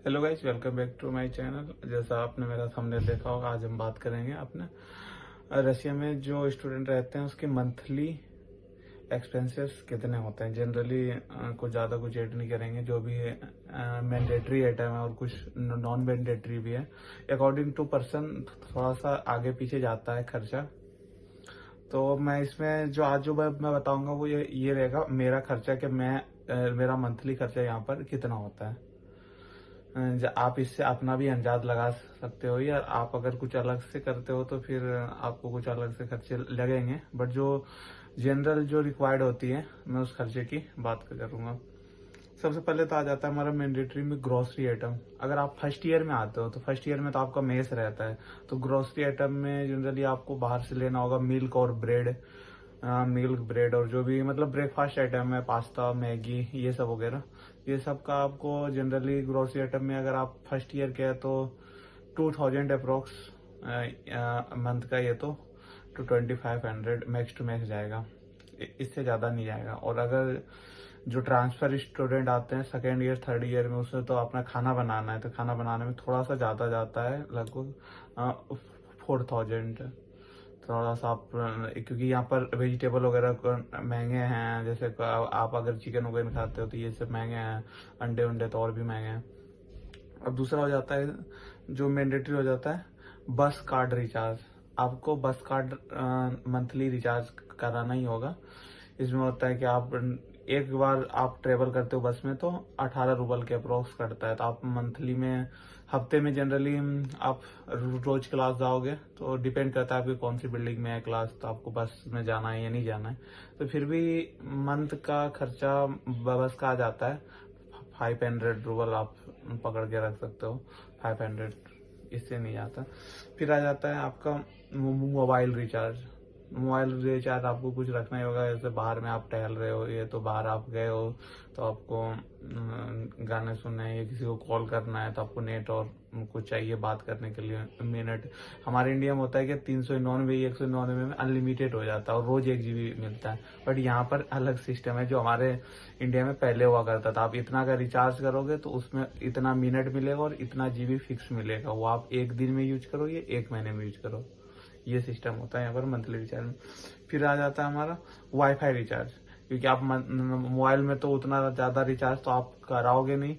Hello guys, welcome back to my channel. जैसा आपने मेरा थंबनेल देखा होगा, आज हम बात करेंगे अपने रशिया में जो स्टूडेंट रहते हैं उसके मंथली एक्सपेंसेस कितने होते हैं। जनरली कुछ ज़्यादा कुछ ऐड नहीं करेंगे, जो भी मैंडेटरी आइटम है और कुछ नॉन मैंडेटरी भी है। अकॉर्डिंग टू पर्सन थोड़ा सा आगे पीछे जाता है खर्चा। तो मैं इसमें जो आज जो मैं बताऊंगा वो ये रहेगा मेरा खर्चा, कि मेरा मंथली खर्चा यहाँ पर कितना होता है। आप इससे अपना भी अंदाज लगा सकते हो, या आप अगर कुछ अलग से करते हो तो फिर आपको कुछ अलग से खर्चे लगेंगे। बट जो जनरल जो रिक्वायर्ड होती है, मैं उस खर्चे की बात करूंगा। सबसे पहले तो आ जाता है हमारा मैंडेटरी में ग्रोसरी आइटम। अगर आप फर्स्ट ईयर में आते हो तो फर्स्ट ईयर में तो आपका मेस रहता है, तो ग्रोसरी आइटम में जनरली आपको बाहर से लेना होगा मिल्क और ब्रेड। मिल्क ब्रेड और जो भी मतलब ब्रेकफास्ट आइटम है, पास्ता मैगी ये सब वगैरह, ये सब का आपको जनरली ग्रोसरी आइटम में अगर आप फर्स्ट ईयर के हैं तो 2000 अप्रोक्स मंथ का, ये तो 2500 मैक्स टू मैक्स जाएगा, इससे ज़्यादा नहीं जाएगा। और अगर जो ट्रांसफर स्टूडेंट आते हैं सेकेंड ईयर थर्ड ईयर में, उसमें तो अपना खाना बनाना है, तो खाना बनाने में थोड़ा सा ज़्यादा जाता है, लगभग 4000। थोड़ा सा आप क्योंकि यहाँ पर वेजिटेबल वगैरह महंगे हैं, जैसे आप अगर चिकन वगैरह खाते हो तो ये सब महंगे हैं, अंडे वंडे तो और भी महंगे हैं। अब दूसरा हो जाता है जो मैंडेटरी हो जाता है बस कार्ड रिचार्ज। आपको बस कार्ड मंथली रिचार्ज कराना ही होगा। इसमें होता है कि आप एक बार आप ट्रेवल करते हो बस में तो 18 रूबल के अप्रोक्स कटता है। तो आप मंथली में, हफ्ते में जनरली आप रोज क्लास जाओगे तो डिपेंड करता है आपकी कौन सी बिल्डिंग में है क्लास, तो आपको बस में जाना है या नहीं जाना है। तो फिर भी मंथ का खर्चा बस का आ जाता है 500 रूबल, आप पकड़ के रख सकते हो 500, इससे नहीं आता। फिर आ जाता है आपका मोबाइल रिचार्ज। मोबाइल रिचार्ज आपको कुछ रखना ही होगा, जैसे बाहर में आप टहल रहे हो, ये तो बाहर आप गए हो तो आपको गाने सुनना है या किसी को कॉल करना है तो आपको नेट और कुछ चाहिए बात करने के लिए मिनट। हमारे इंडिया में होता है कि 399 199 में अनलिमिटेड हो जाता है और रोज 1 GB मिलता है। बट यहाँ पर अलग सिस्टम है जो हमारे इंडिया में पहले हुआ करता था। आप इतना का रिचार्ज करोगे तो उसमें इतना मिनट मिलेगा और इतना GB फिक्स मिलेगा, वो आप एक दिन में यूज करो या एक महीने में यूज करो, ये सिस्टम होता है यहाँ पर मंथली रिचार्ज में। फिर आ जाता है हमारा वाईफाई रिचार्ज, क्योंकि आप मोबाइल में तो उतना ज्यादा रिचार्ज तो आप कराओगे नहीं,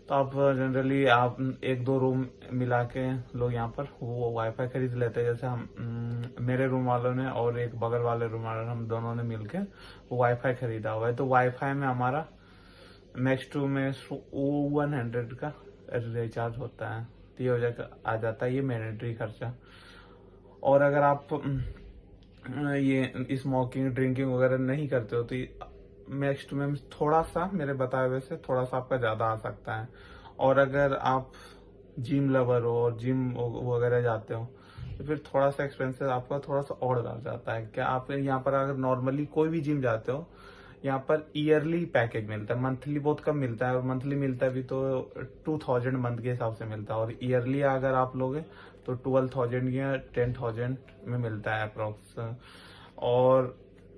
तो आप जनरली आप एक दो रूम मिला के लोग यहाँ पर वो वाईफाई खरीद लेते हैं। जैसे हम मेरे रूम वालों ने और एक बगल वाले रूम वालों ने, हम दोनों ने मिलके वो वाईफाई खरीदा हुआ है। तो वाईफाई में हमारा मैक्स टू मैक्स 100 का रिचार्ज होता है, तो ये हो जाएगा, आ जाता है ये मैंडेटरी खर्चा। और अगर आप ये स्मोकिंग ड्रिंकिंग वगैरह नहीं करते हो तो मैक्स टू मैक्स थोड़ा सा मेरे बताए हुए से थोड़ा सा आपका ज्यादा आ सकता है। और अगर आप जिम लवर हो और जिम वगैरह जाते हो तो फिर थोड़ा सा एक्सपेंसेस आपका थोड़ा सा और बढ़ जाता है। क्या आप यहाँ पर अगर नॉर्मली कोई भी जिम जाते हो, यहाँ पर ईयरली पैकेज मिलता है, मंथली बहुत कम मिलता है, और मंथली मिलता है भी तो 2000 मंथ के हिसाब से मिलता है, और ईयरली अगर आप लोगे तो 12,000 या 10,000 में मिलता है अप्रोक्स। और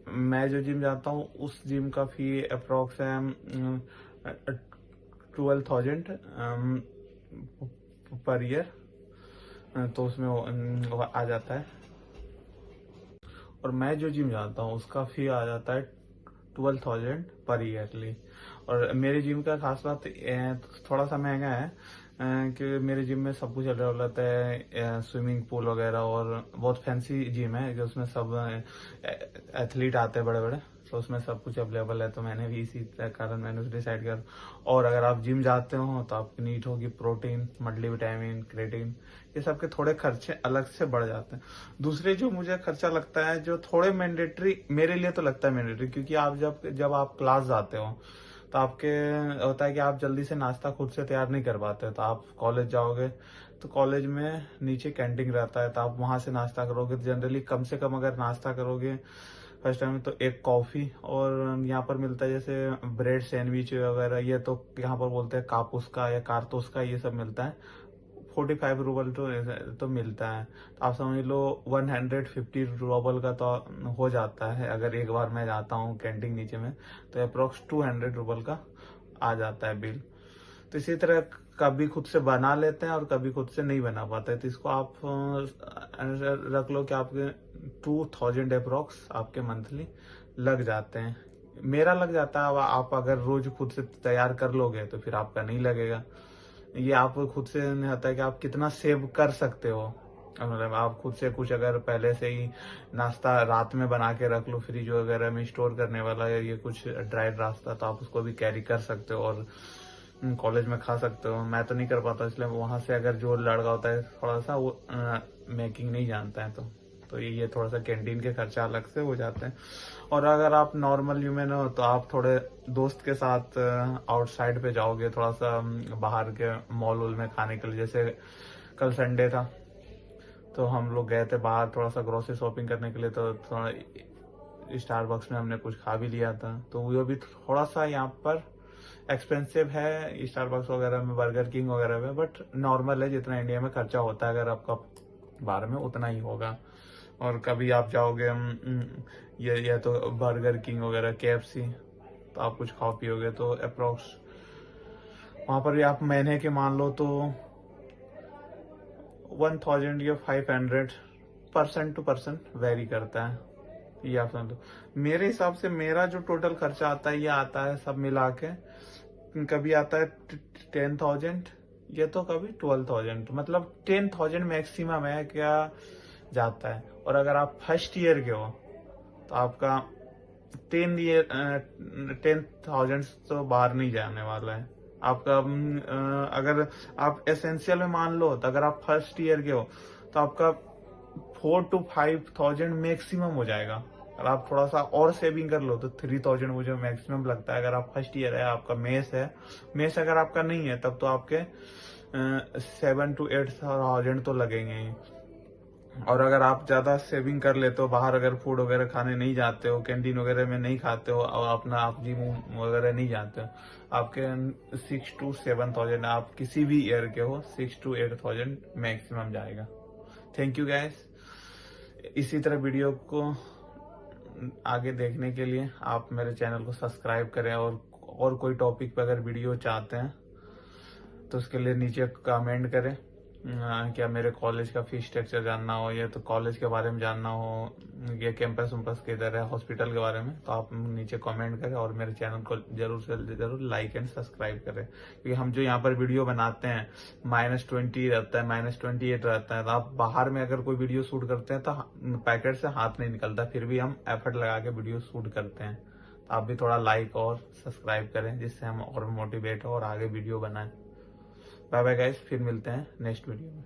मैं जो जिम जाता हूँ उस जिम का फी अप्रोक्स है 12,000 पर ईयर, तो उसमें वो आ जाता है। और मैं जो जिम जाता हूँ उसका फी आ जाता है 12,000 पर ईयरली। और मेरे जिम का खास बात थोड़ा सा महंगा है, कि मेरे जिम में सब कुछ अवेलेबल रहता है, स्विमिंग पूल वगैरह, और बहुत फैंसी जिम है कि उसमें सब एथलीट आते हैं बड़े बड़े, तो उसमें सब कुछ अवेलेबल है। तो मैंने भी इसी कारण मैंने डिसाइड किया। और अगर आप जिम जाते हो तो आपकी नीड होगी प्रोटीन, मल्टीविटामिन, क्रेटीन, ये सब के थोड़े खर्चे अलग से बढ़ जाते हैं। दूसरे जो मुझे खर्चा लगता है जो थोड़े मैंडेटरी, मेरे लिए तो लगता है मैंडेटरी, क्योंकि आप जब आप क्लास जाते हो तो आपके होता है कि आप जल्दी से नाश्ता खुद से तैयार नहीं कर पाते, तो आप कॉलेज जाओगे तो कॉलेज में नीचे कैंटीन रहता है, तो आप वहां से नाश्ता करोगे। तो जनरली कम से कम अगर नाश्ता करोगे फर्स्ट टाइम तो एक कॉफी, और यहाँ पर मिलता है जैसे ब्रेड सैंडविच वगैरह, ये तो यहाँ पर बोलते हैं कापूस का या कारतूस का, ये सब मिलता है। 45 रूबल तो मिलता है, तो आप समझ लो 150 रूबल का तो हो जाता है। अगर एक बार मैं जाता हूँ कैंटीन नीचे में तो अप्रोक्स 200 रूबल का आ जाता है बिल। तो इसी तरह कभी खुद से बना लेते हैं और कभी खुद से नहीं बना पाते, तो इसको आप रख लो कि आपके 2000 अप्रोक्स आपके मंथली लग जाते हैं। मेरा लग जाता है। अब आप अगर रोज खुद से तैयार कर लोगे तो फिर आपका नहीं लगेगा। ये आप खुद से नहीं होता है कि आप कितना सेव कर सकते हो। मतलब आप खुद से कुछ अगर पहले से ही नाश्ता रात में बना के रख लो फ्रिज वगैरह में स्टोर करने वाला है, ये कुछ ड्राइड रास्ता, तो आप उसको भी कैरी कर सकते हो और कॉलेज में खा सकते हो। मैं तो नहीं कर पाता, इसलिए वहां से अगर जो लड़का होता है थोड़ा सा वो मेकिंग नहीं जानता है तो ये थोड़ा सा कैंटीन के खर्चा अलग से हो जाते हैं। और अगर आप नॉर्मल ह्यूमन हो तो आप थोड़े दोस्त के साथ आउटसाइड पे जाओगे, थोड़ा सा बाहर के मॉल वॉल में खाने के लिए। जैसे कल संडे था तो हम लोग गए थे बाहर थोड़ा सा ग्रोसरी शॉपिंग करने के लिए, तो थोड़ा स्टारबक्स में हमने कुछ खा भी लिया था। तो वो भी थोड़ा सा यहाँ पर एक्सपेंसिव है स्टारबक्स वगैरह में, बर्गर किंग वगैरह में, बट नॉर्मल है जितना इंडिया में खर्चा होता है अगर आपका बाहर में उतना ही होगा। और कभी आप जाओगे ये तो बर्गर किंग वगैरह KFC, तो आप कुछ खाओ पियोगे तो अप्रोक्स वहां पर भी आप महीने के मान लो तो 1000 या 500 पर्सन टू पर्सन वेरी करता है। ये आप समझ लो। मेरे हिसाब से मेरा जो टोटल खर्चा आता है ये आता है सब मिला के, कभी आता है 10,000 या तो कभी 12,000, मतलब 10,000 मैक्सिमम है क्या जाता है। और अगर आप फर्स्ट ईयर के हो तो आपका 10,000 तो बाहर नहीं जाने वाला है आपका। अगर आप एसेंशियल में मान लो तो अगर आप फर्स्ट ईयर के हो तो आपका 4 to 5,000 मैक्सिमम हो जाएगा। अगर आप थोड़ा सा और सेविंग कर लो तो 3,000 मुझे मैक्सिमम लगता है। अगर आप फर्स्ट ईयर है, आपका मेस है, मेस अगर आपका नहीं है तब तो आपके 7 to 8,000 तो लगेंगे ही। और अगर आप ज्यादा सेविंग कर लेते हो, बाहर अगर फूड वगैरह खाने नहीं जाते हो, कैंटीन वगैरह में नहीं खाते हो और अपना आप जिम वगैरह नहीं जाते हो, आपके 6 to 7,000, आप किसी भी ईयर के हो 6 to 8,000 मैक्सिमम जाएगा। Thank you guys. इसी तरह वीडियो को आगे देखने के लिए आप मेरे चैनल को सब्सक्राइब करें, और कोई टॉपिक पे अगर वीडियो चाहते हैं तो उसके लिए नीचे कमेंट करें। क्या मेरे कॉलेज का फीस स्ट्रक्चर जानना हो, या तो कॉलेज के बारे में जानना हो, या कैंपस वैम्पस किधर है, हॉस्पिटल के बारे में, तो आप नीचे कमेंट करें और मेरे चैनल को जरूर से जरूर लाइक एंड सब्सक्राइब करें। क्योंकि हम जो यहाँ पर वीडियो बनाते हैं -20 रहता है, -28 रहता है, तो आप बाहर में अगर कोई वीडियो शूट करते हैं तो पैकेट से हाथ नहीं निकलता, फिर भी हम एफर्ट लगा के वीडियो शूट करते हैं। तो आप भी थोड़ा लाइक और सब्सक्राइब करें जिससे हम और मोटिवेट हो और आगे वीडियो बनाएं। बाय बाय गाइस, फिर मिलते हैं नेक्स्ट वीडियो में।